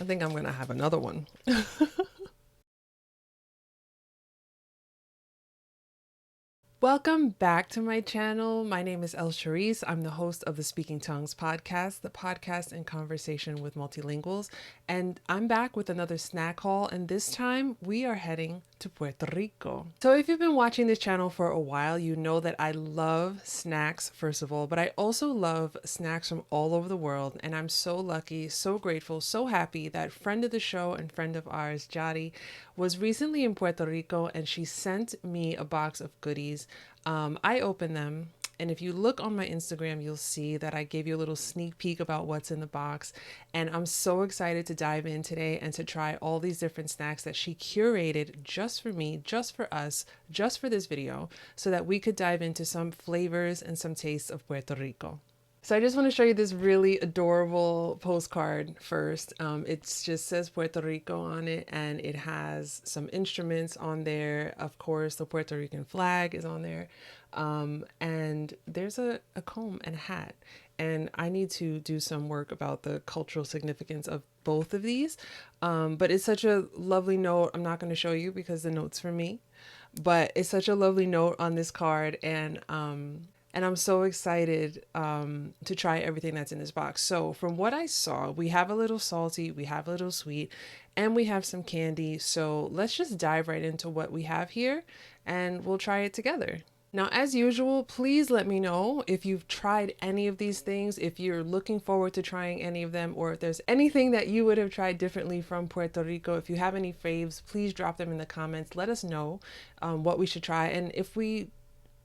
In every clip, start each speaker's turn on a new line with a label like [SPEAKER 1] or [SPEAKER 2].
[SPEAKER 1] I think I'm gonna have another one. Welcome back to my channel. My name is Elle Charisse. I'm the host of the Speaking Tongues podcast, the podcast in conversation with multilinguals. And I'm back with another snack haul. And this time we are heading to Puerto Rico. So if you've been watching this channel for a while, you know that I love snacks, first of all, but I also love snacks from all over the world. And I'm so lucky, so grateful, so happy that friend of the show and friend of ours, Yari, was recently in Puerto Rico and she sent me a box of goodies. I opened them, and if you look on my Instagram, you'll see that I gave you a little sneak peek about what's in the box. And I'm so excited to dive in today and to try all these different snacks that she curated just for me, just for us, just for this video, so that we could dive into some flavors and some tastes of Puerto Rico. So I just want to show you this really adorable postcard first. It just says Puerto Rico on it, and it has some instruments on there. Of course, the Puerto Rican flag is on there. And there's a comb and a hat. And I need to do some work about the cultural significance of both of these. But it's such a lovely note. I'm not going to show you because the note's for me. But it's such a lovely note on this card, and I'm so excited to try everything that's in this box. So from what I saw, we have a little salty, we have a little sweet, and we have some candy. So let's just dive right into what we have here and we'll try it together. Now, as usual, please let me know if you've tried any of these things, if you're looking forward to trying any of them, or if there's anything that you would have tried differently from Puerto Rico. If you have any faves, please drop them in the comments. Let us know what we should try. And if we,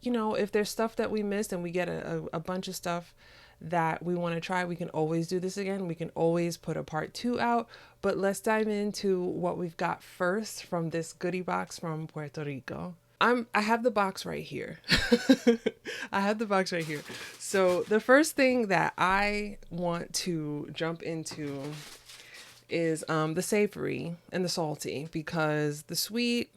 [SPEAKER 1] if there's stuff that we missed and we get a bunch of stuff that we want to try, we can always do this again. We can always put a part 2 out. But let's dive into what we've got first from this goodie box from Puerto Rico. I have the box right here. I have the box right here. So the first thing that I want to jump into is the savory and the salty, because the sweet,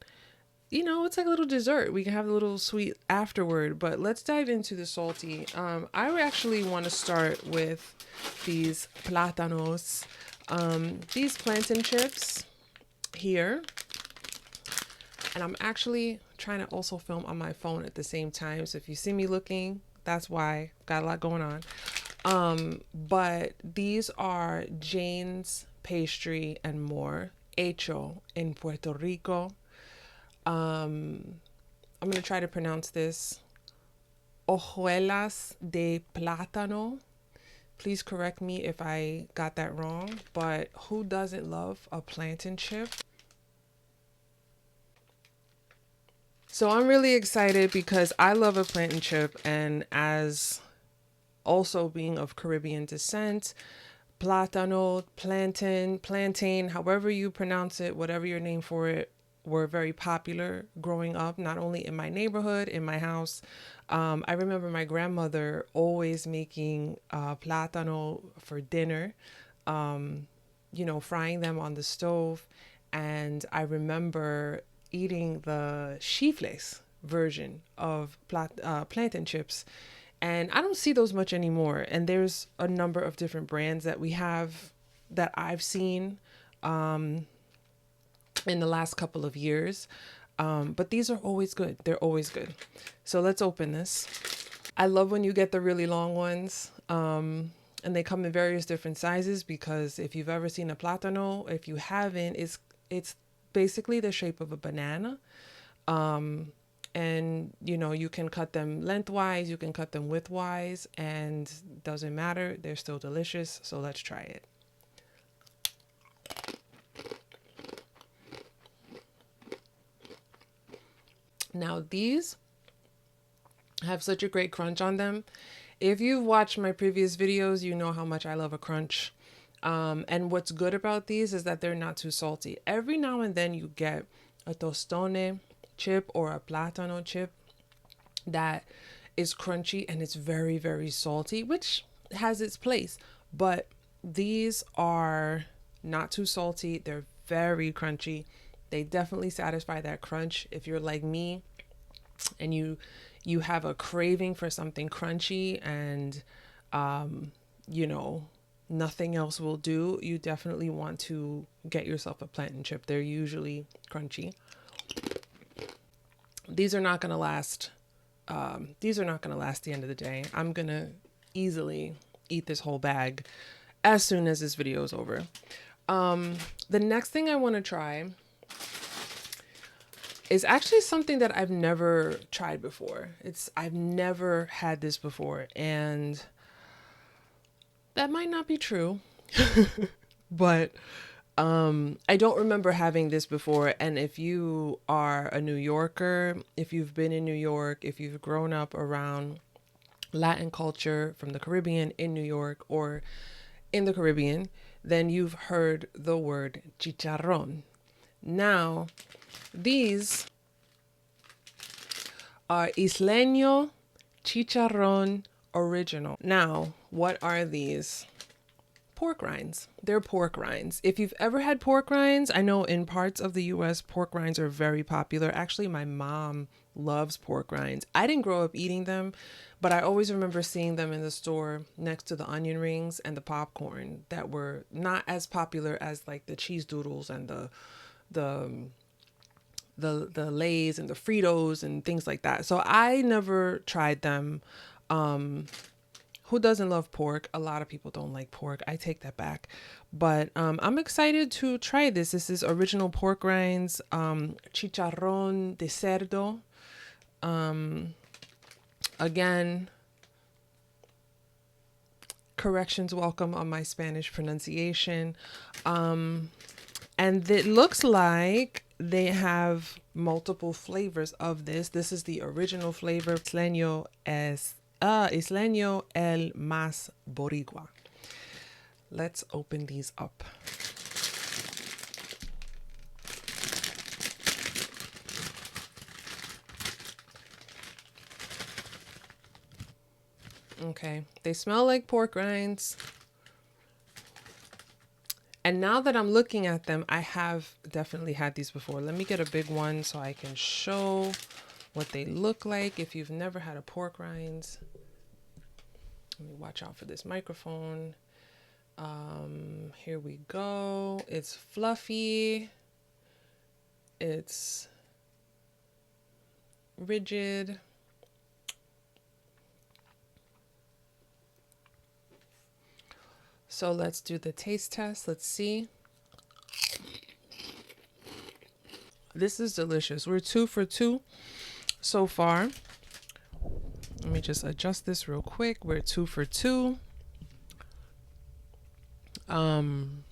[SPEAKER 1] it's like a little dessert. We can have a little sweet afterward, but let's dive into the salty. I actually want to start with these plátanos, these plantain chips here. And I'm actually trying to also film on my phone at the same time. So if you see me looking, that's why. Got a lot going on. But these are Jane's Pastry and More, hecho in Puerto Rico. I'm going to try to pronounce this. Hojuelas de plátano. Please correct me if I got that wrong, but who doesn't love a plantain chip? So I'm really excited because I love a plantain chip, and as also being of Caribbean descent, plátano, plantain, however you pronounce it, whatever your name for it, were very popular growing up, not only in my neighborhood, in my house. I remember my grandmother always making plátano for dinner, frying them on the stove. And I remember eating the chifles version of plantain chips. And I don't see those much anymore. And there's a number of different brands that we have that I've seen in the last couple of years. But these are always good. They're always good. So let's open this. I love when you get the really long ones. And they come in various different sizes, because if you've ever seen a plátano, if you haven't, it's basically the shape of a banana. And you can cut them lengthwise, you can cut them widthwise, and doesn't matter, they're still delicious. So let's try it. Now these have such a great crunch on them. If you've watched my previous videos, you know how much I love a crunch. And what's good about these is that they're not too salty. Every now and then you get a tostone chip or a plátano chip that is crunchy and it's very, very salty, which has its place. But these are not too salty. They're very crunchy. They definitely satisfy that crunch. If you're like me and you have a craving for something crunchy and you know nothing else will do, you definitely want to get yourself a plantain chip. They're usually crunchy. These are not going to last. These are not going to last the end of the day. I'm going to easily eat this whole bag as soon as this video is over. The next thing I want to try is actually something that I've never tried before. I've never had this before, and that might not be true, but I don't remember having this before. And if you are a New Yorker, if you've been in New York, if you've grown up around Latin culture from the Caribbean in New York or in the Caribbean, then you've heard the word chicharrón. Now, these are Isleño Chicharrón Original. Now, what are these? Pork rinds. They're pork rinds. If you've ever had pork rinds, I know in parts of the US, pork rinds are very popular. Actually, my mom loves pork rinds. I didn't grow up eating them, but I always remember seeing them in the store next to the onion rings and the popcorn that were not as popular as like the cheese doodles and the Lay's and the Fritos and things like that. So I never tried them. Who doesn't love pork? A lot of people don't like pork. I take that back. But I'm excited to try this. This is original pork rinds, chicharrón de cerdo. Again, corrections welcome on my Spanish pronunciation. And it looks like they have multiple flavors of this. This is the original flavor. Isleño el más boricua. Let's open these up. Okay, they smell like pork rinds. And now that I'm looking at them, I have definitely had these before. Let me get a big one so I can show what they look like. If you've never had a pork rinds, let me watch out for this microphone. Here we go. It's fluffy. It's rigid. So let's do the taste test. Let's see. This is delicious. We're 2 for 2 so far. Let me just adjust this real quick. We're 2 for 2. On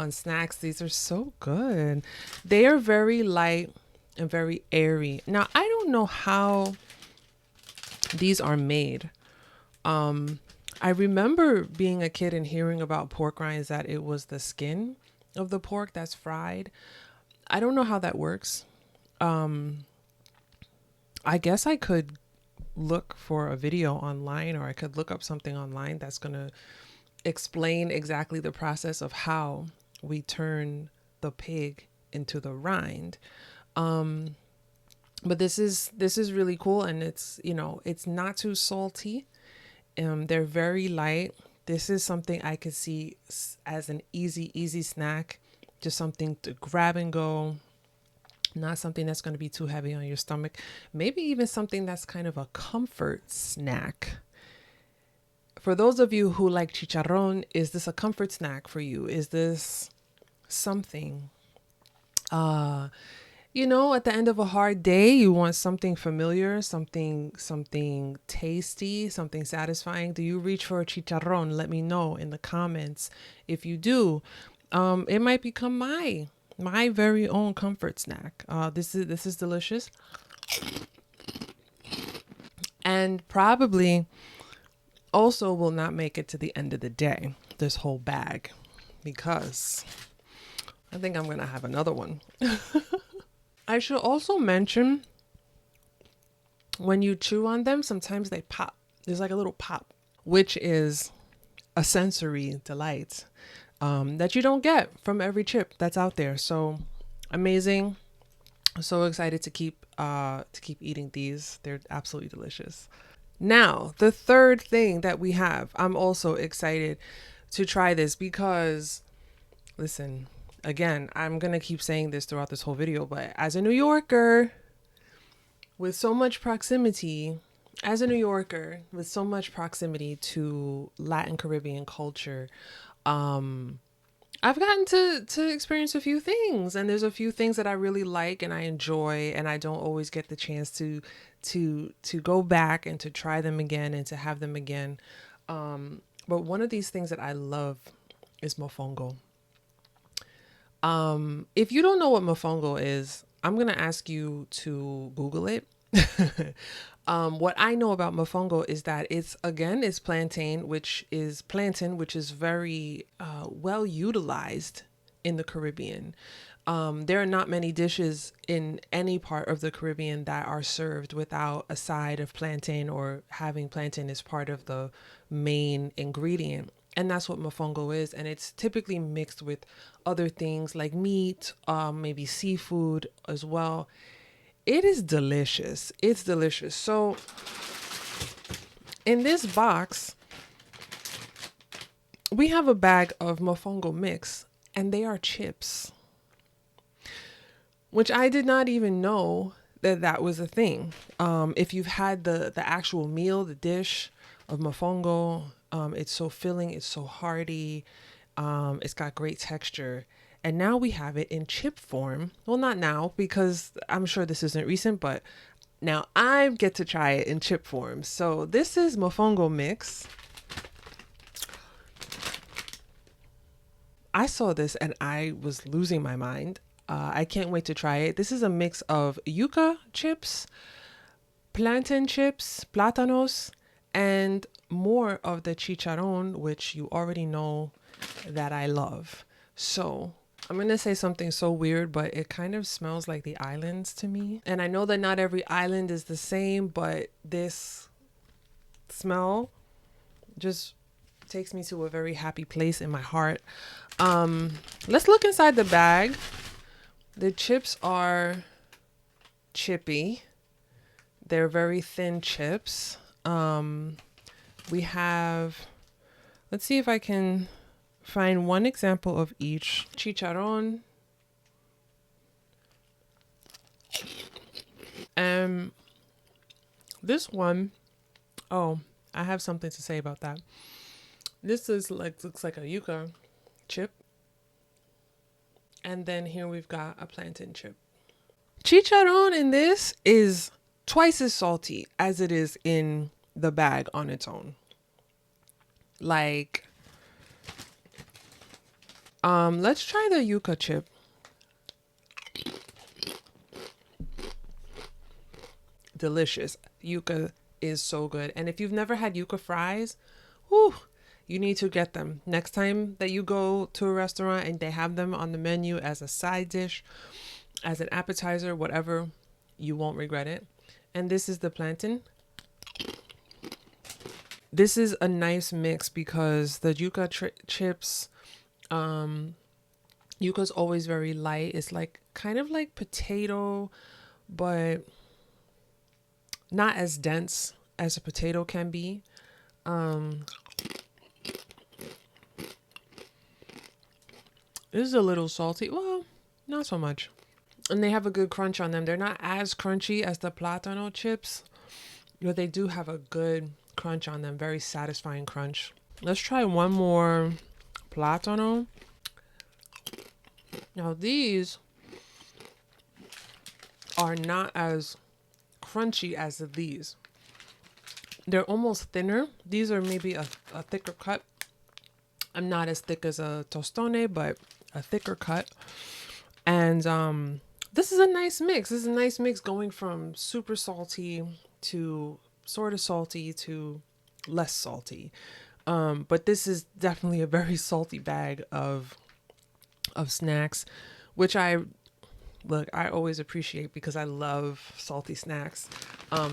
[SPEAKER 1] snacks, these are so good. They are very light and very airy. Now, I don't know how these are made. I remember being a kid and hearing about pork rinds that it was the skin of the pork that's fried. I don't know how that works. I guess I could look for a video online, or I could look up something online that's going to explain exactly the process of how we turn the pig into the rind. But this is really cool, and it's, you know, it's not too salty. They're very light. This is something I could see as an easy snack, just something to grab and go. Not something that's going to be too heavy on your stomach. Maybe even something that's kind of a comfort snack. For those of you who like chicharrón, is this a comfort snack for you? Is this something, you know, at the end of a hard day, you want something familiar, something tasty, something satisfying. Do you reach for a chicharrón? Let me know in the comments. If you do, it might become my very own comfort snack. This is delicious, and probably also will not make it to the end of the day, this whole bag, because I think I'm gonna have another one. I should also mention, when you chew on them, sometimes they pop. There's like a little pop, which is a sensory delight that you don't get from every chip that's out there. So amazing. I'm so excited to keep eating these. They're absolutely delicious. Now, the third thing that we have, I'm also excited to try this because, listen, again, I'm going to keep saying this throughout this whole video, but as a New Yorker with so much proximity, to Latin Caribbean culture, I've gotten to experience a few things, and there's a few things that I really like and I enjoy, and I don't always get the chance to go back and to try them again and to have them again. But one of these things that I love is mofongo. If you don't know what mofongo is, I'm gonna ask you to Google it. What I know about mofongo is that it's plantain, which is very well utilized in the Caribbean. There are not many dishes in any part of the Caribbean that are served without a side of plantain or having plantain as part of the main ingredient. And that's what mofongo is. And it's typically mixed with other things like meat, maybe seafood as well. It is delicious. It's delicious. So in this box, we have a bag of mofongo mix, and they are chips, which I did not even know that was a thing. If you've had the actual meal, the dish of mofongo, it's so filling, it's so hearty, it's got great texture. And now we have it in chip form. Well, not now, because I'm sure this isn't recent, but now I get to try it in chip form. So this is mofongo mix. I saw this and I was losing my mind. I can't wait to try it. This is a mix of yuca chips, plantain chips, plátanos, and more of the chicharrón, which you already know that I love. So I'm going to say something so weird, but it kind of smells like the islands to me. And I know that not every island is the same, but this smell just takes me to a very happy place in my heart. Let's look inside the bag. The chips are chippy. They're very thin chips. We have, let's see if I can find one example of each. Chicharrón. And this one, oh, I have something to say about that. This looks like a yuca chip. And then here we've got a plantain chip. Chicharrón in this is twice as salty as it is in the bag on its own. Like, let's try the yuca chip. Delicious. Yuca is so good. And if you've never had yuca fries, whew, you need to get them. Next time that you go to a restaurant and they have them on the menu as a side dish, as an appetizer, whatever, you won't regret it. And this is the plantain. This is a nice mix because the yuca chips, yuca's always very light. It's like kind of like potato, but not as dense as a potato can be. This is a little salty. Well, not so much. And they have a good crunch on them. They're not as crunchy as the plátano chips, but they do have a good crunch on them. Very satisfying crunch. Let's try one more plátano. Now these are not as crunchy as these. They're almost thinner. These are maybe a thicker cut. I'm not as thick as a tostone, but a thicker cut. And this is a nice mix. This is a nice mix going from super salty to sort of salty to less salty. But this is definitely a very salty bag of snacks, which I always appreciate because I love salty snacks.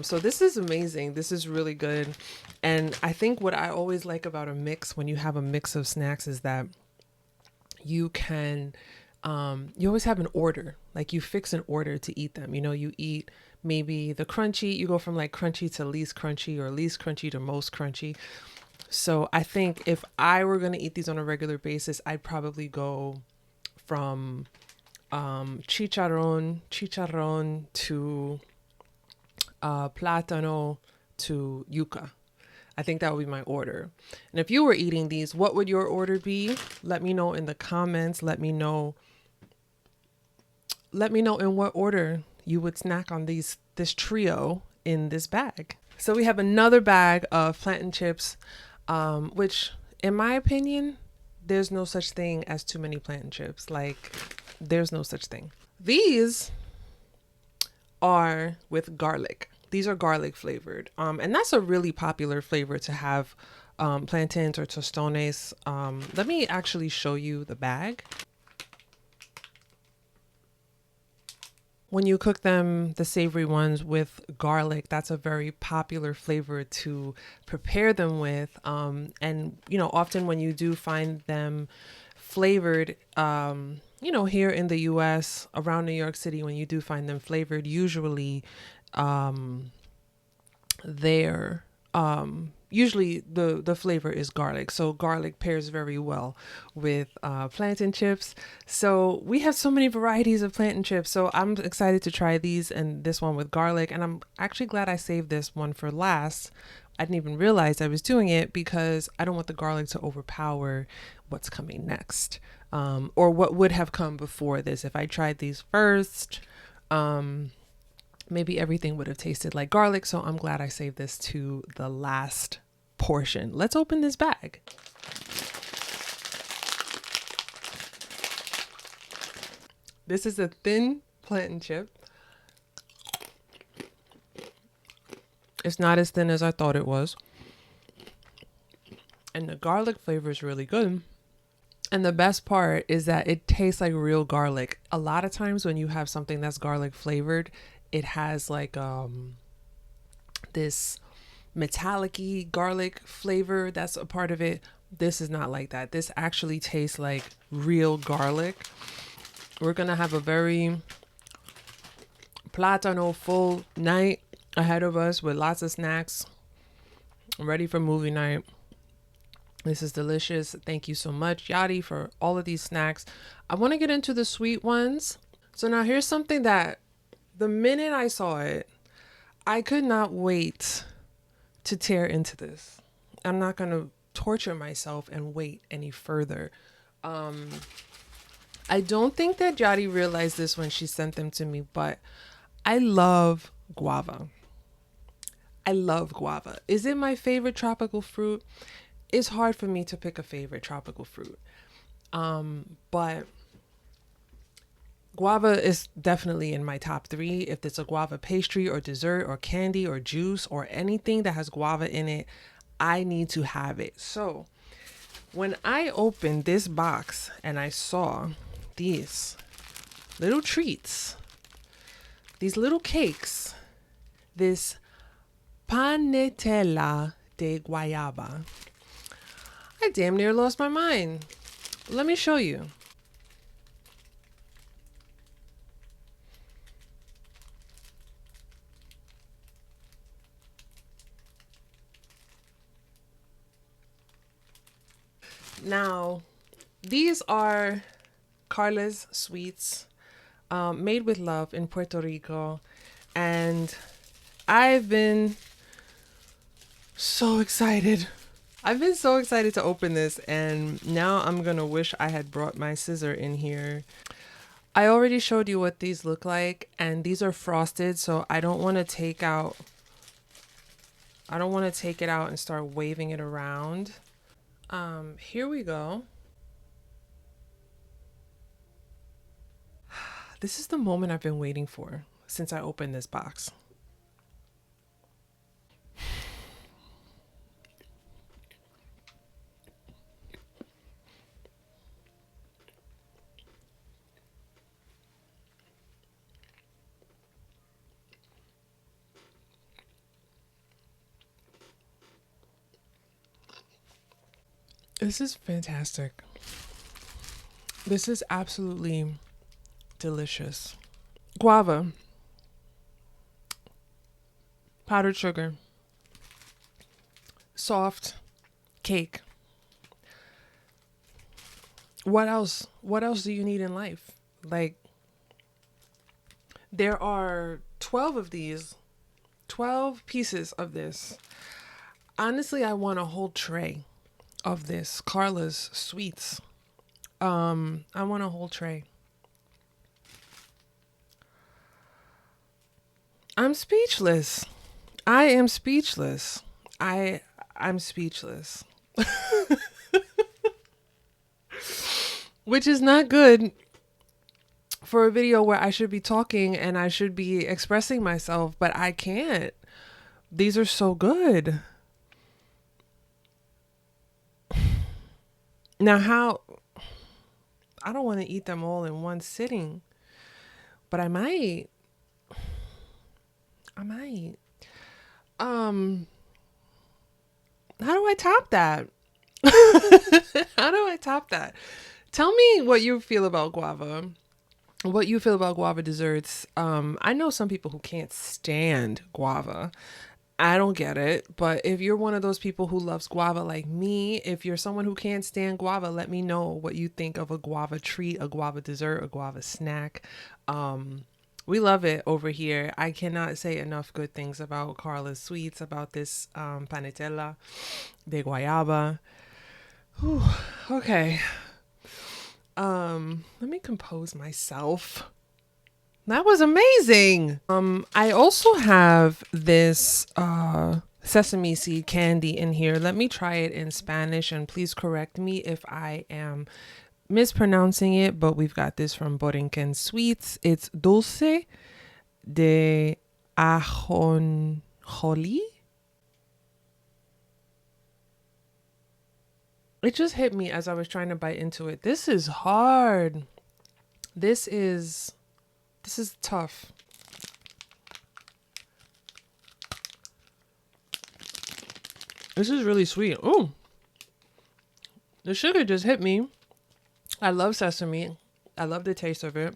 [SPEAKER 1] So this is amazing. This is really good. And I think what I always like about a mix, when you have a mix of snacks, is that you can you always have an order. Like you fix an order to eat them. You know, you eat maybe the crunchy, you go from like crunchy to least crunchy or least crunchy to most crunchy. So I think if I were going to eat these on a regular basis, I'd probably go from chicharrón to plátano to yuca. I think that would be my order. And if you were eating these, what would your order be? Let me know in the comments. Let me know in what order you would snack on this trio in this bag. So we have another bag of plantain chips, which in my opinion, there's no such thing as too many plantain chips. Like there's no such thing. These are with garlic. These are garlic flavored. And that's a really popular flavor to have plantains or tostones. Let me actually show you the bag. When you cook them, the savory ones with garlic, that's a very popular flavor to prepare them with. And, you know, often when you do find them flavored, you know, here in the US, around New York City, when you do find them flavored, usually they're usually the flavor is garlic. So garlic pairs very well with plantain chips. So we have so many varieties of plantain chips. So I'm excited to try these and this one with garlic. And I'm actually glad I saved this one for last. I didn't even realize I was doing it because I don't want the garlic to overpower what's coming next, or what would have come before this. If I tried these first, maybe everything would have tasted like garlic. So I'm glad I saved this to the last portion. Let's open this bag. This is a thin plantain chip. It's not as thin as I thought it was. And the garlic flavor is really good. And the best part is that it tastes like real garlic. A lot of times when you have something that's garlic flavored, it has like this metallic-y garlic flavor that's a part of it. This is not like that. This actually tastes like real garlic. We're gonna have a very plátano full night ahead of us with lots of snacks, ready for movie night. This is delicious. Thank you so much, Yari, for all of these snacks. I want to get into the sweet ones. So now here's something that the minute I saw it, I could not wait to tear into this. I'm not going to torture myself and wait any further. I don't think that Yari realized this when she sent them to me, but I love guava. I love guava. Is it my favorite tropical fruit? It's hard for me to pick a favorite tropical fruit. But guava is definitely in my top 3. If it's a guava pastry or dessert or candy or juice or anything that has guava in it, I need to have it. So when I opened this box and I saw these little treats, these little cakes, this panetella de guayaba, I damn near lost my mind. Let me show you. Now, these are Carla's sweets, made with love in Puerto Rico. And I've been so excited. I've been so excited to open this, and now I'm gonna wish I had brought my scissor in here. I already showed you what these look like, and these are frosted, so I don't want to take it out and start waving it around. Here we go. This is the moment I've been waiting for since I opened this box. This is fantastic. This is absolutely delicious. Guava, powdered sugar, soft cake. What else? What else do you need in life? Like, there are 12 of these, 12 pieces of this. Honestly, I want a whole tray of this. Carla's sweets. I want a whole tray. I'm speechless. I am speechless. I'm speechless. Which is not good for a video where I should be talking and I should be expressing myself, but I can't. These are so good. Now, how I don't want to eat them all in one sitting, but I might. I might. Um, how do I top that? How do I top that? Tell me what you feel about guava. What you feel about guava desserts. I know some people who can't stand guava. I don't get it, but if you're one of those people who loves guava like me, if you're someone who can't stand guava, let me know what you think of a guava treat, a guava dessert, a guava snack. We love it over here. I cannot say enough good things about Carla's sweets, about this panetella de guayaba. Whew, okay. Let me compose myself. That was amazing. I also have this sesame seed candy in here. Let me try it in Spanish and please correct me if I am mispronouncing it, but we've got this from Puerto Rican Sweets. It's dulce de ajonjolí. It just hit me as I was trying to bite into it. This is hard. This is tough. This is really sweet. Oh, the sugar just hit me. I love sesame. I love the taste of it.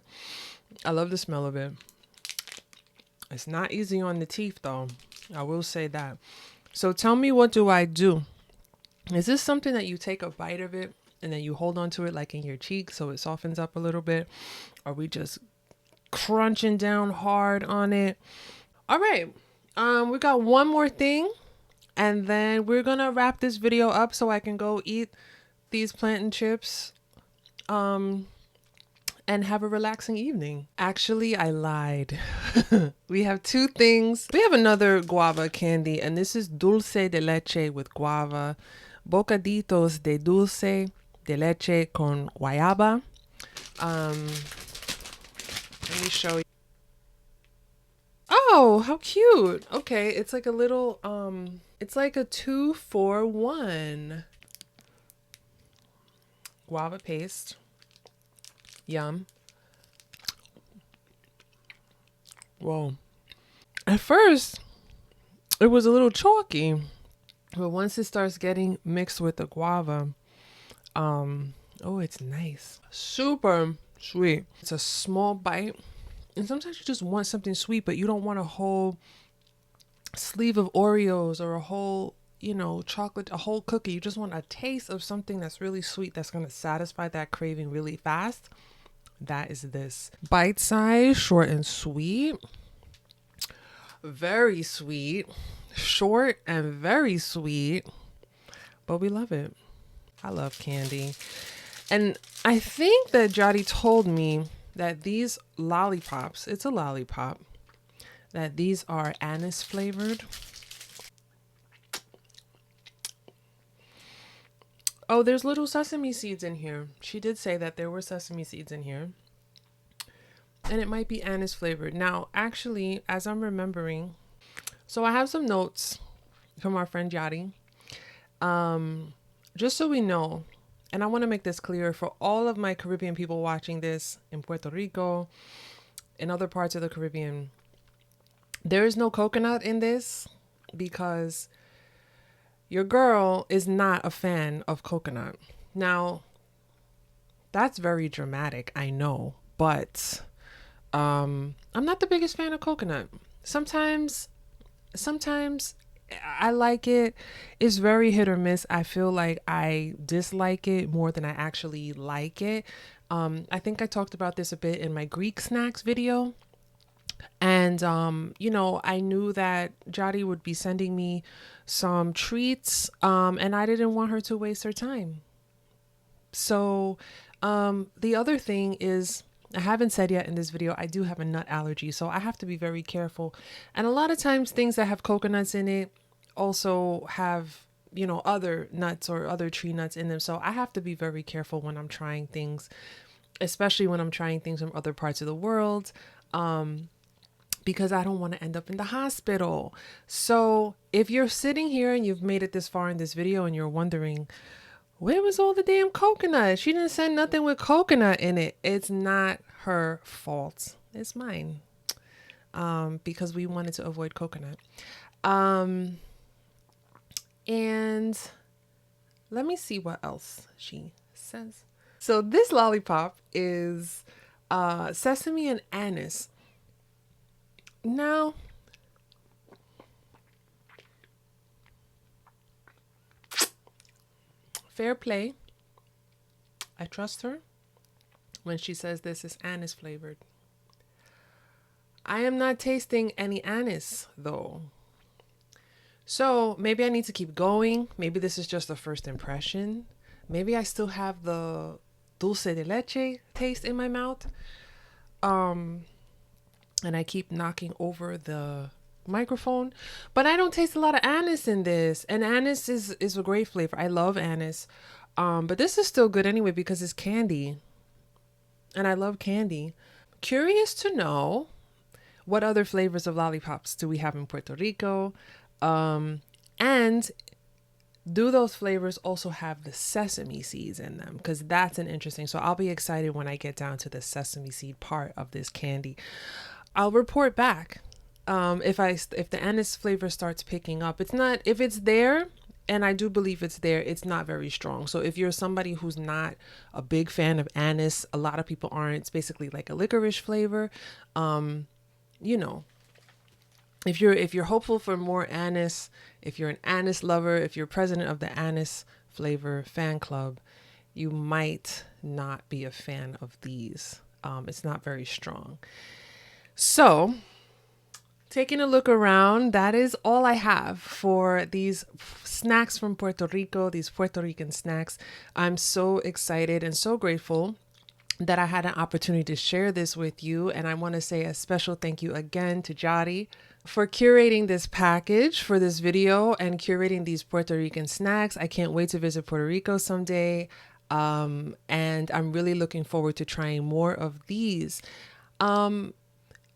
[SPEAKER 1] I love the smell of it. It's not easy on the teeth though. I will say that. So tell me, what do I do? Is this something that you take a bite of it and then you hold on to it like in your cheek so it softens up a little bit? Are we just crunching down hard on it? All right. We got one more thing and then we're going to wrap this video up so I can go eat these plantain chips and have a relaxing evening. Actually, I lied. We have two things. We have another guava candy and this is dulce de leche with guava. Bocaditos de dulce de leche con guayaba. Let me show you. Oh, how cute. Okay, it's like a little, it's like a 2-for-1. Guava paste. Yum. Whoa. At first, it was a little chalky. But once it starts getting mixed with the guava, oh, it's nice. Super sweet. It's a small bite. And sometimes you just want something sweet, but you don't want a whole sleeve of Oreos or a whole, chocolate, a whole cookie. You just want a taste of something that's really sweet that's going to satisfy that craving really fast. That is this. Bite size, short and sweet. Very sweet. Short and very sweet, but we love it. I love candy. And I think that Yari told me that these lollipops, it's a lollipop, that these are anise flavored. Oh, there's little sesame seeds in here. She did say that there were sesame seeds in here. And it might be anise flavored. Now, actually, as I'm remembering, so I have some notes from our friend Yari. Just so we know, and I want to make this clear for all of my Caribbean people watching this in Puerto Rico, in other parts of the Caribbean, there is no coconut in this because your girl is not a fan of coconut. Now, That's very dramatic, I know, but I'm not the biggest fan of coconut. Sometimes I like it. It's very hit or miss. I feel like I dislike it more than I actually like it. I think I talked about this a bit in my Greek snacks video. And, I knew that Yari would be sending me some treats, and I didn't want her to waste her time. So, the other thing is, I haven't said yet in this video, I do have a nut allergy, so I have to be very careful. And a lot of times, things that have coconuts in it also have, other nuts or other tree nuts in them. So I have to be very careful when I'm trying things, especially when I'm trying things from other parts of the world. Because I don't want to end up in the hospital. So if you're sitting here and you've made it this far in this video and you're wondering, where was all the damn coconut? She didn't send nothing with coconut in it. It's not her fault. It's mine. Because we wanted to avoid coconut. And let me see what else she says. So this lollipop is sesame and anise. Now, fair play. I trust her when she says this is anise flavored. I am not tasting any anise though. So maybe I need to keep going. Maybe this is just a first impression. Maybe I still have the dulce de leche taste in my mouth. And I keep knocking over the microphone, but I don't taste a lot of anise in this. And anise is a great flavor. I love anise. But this is still good anyway because it's candy. And I love candy. Curious to know what other flavors of lollipops do we have in Puerto Rico? And do those flavors also have the sesame seeds in them? Because that's an interesting. So I'll be excited when I get down to the sesame seed part of this candy. I'll report back if the anise flavor starts picking up. It's not, if it's there, and I do believe it's there, it's not very strong. So if you're somebody who's not a big fan of anise, a lot of people aren't. It's basically like a licorice flavor. If you're hopeful for more anise, if you're an anise lover, if you're president of the anise flavor fan club, you might not be a fan of these. It's not very strong. So, taking a look around, that is all I have for these snacks from Puerto Rico, these Puerto Rican snacks. I'm so excited and so grateful that I had an opportunity to share this with you. And I want to say a special thank you again to Yari for curating this package for this video and curating these Puerto Rican snacks. I can't wait to visit Puerto Rico someday. And I'm really looking forward to trying more of these.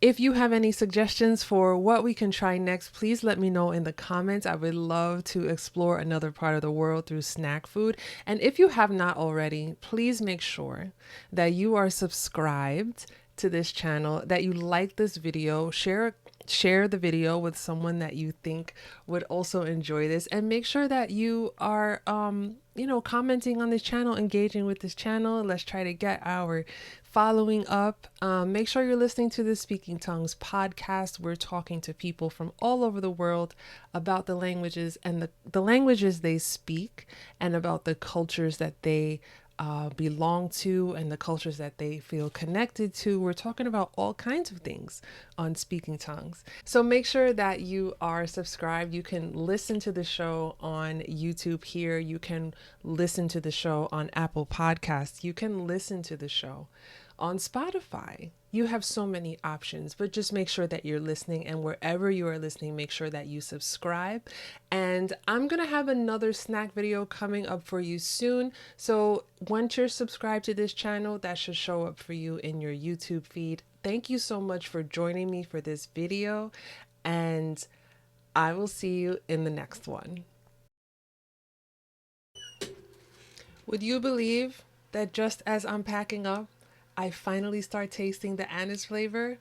[SPEAKER 1] If you have any suggestions for what we can try next, please let me know in the comments. I would love to explore another part of the world through snack food. And if you have not already, please make sure that you are subscribed to this channel, that you like this video, share the video with someone that you think would also enjoy this, and make sure that you are commenting on this channel, engaging with this channel. Let's try to get our following up. Make sure you're listening to the Speaking Tongues podcast. We're talking to people from all over the world about the languages and the languages they speak, and about the cultures that they belong to and the cultures that they feel connected to. We're talking about all kinds of things on Speaking Tongues. So make sure that you are subscribed. You can listen to the show on YouTube here. You can listen to the show on Apple Podcasts. You can listen to the show on Spotify. You have so many options, but just make sure that you're listening, and wherever you are listening, make sure that you subscribe. And I'm going to have another snack video coming up for you soon. So once you're subscribed to this channel, that should show up for you in your YouTube feed. Thank you so much for joining me for this video, and I will see you in the next one. Would you believe that just as I'm packing up, I finally start tasting the anise flavor?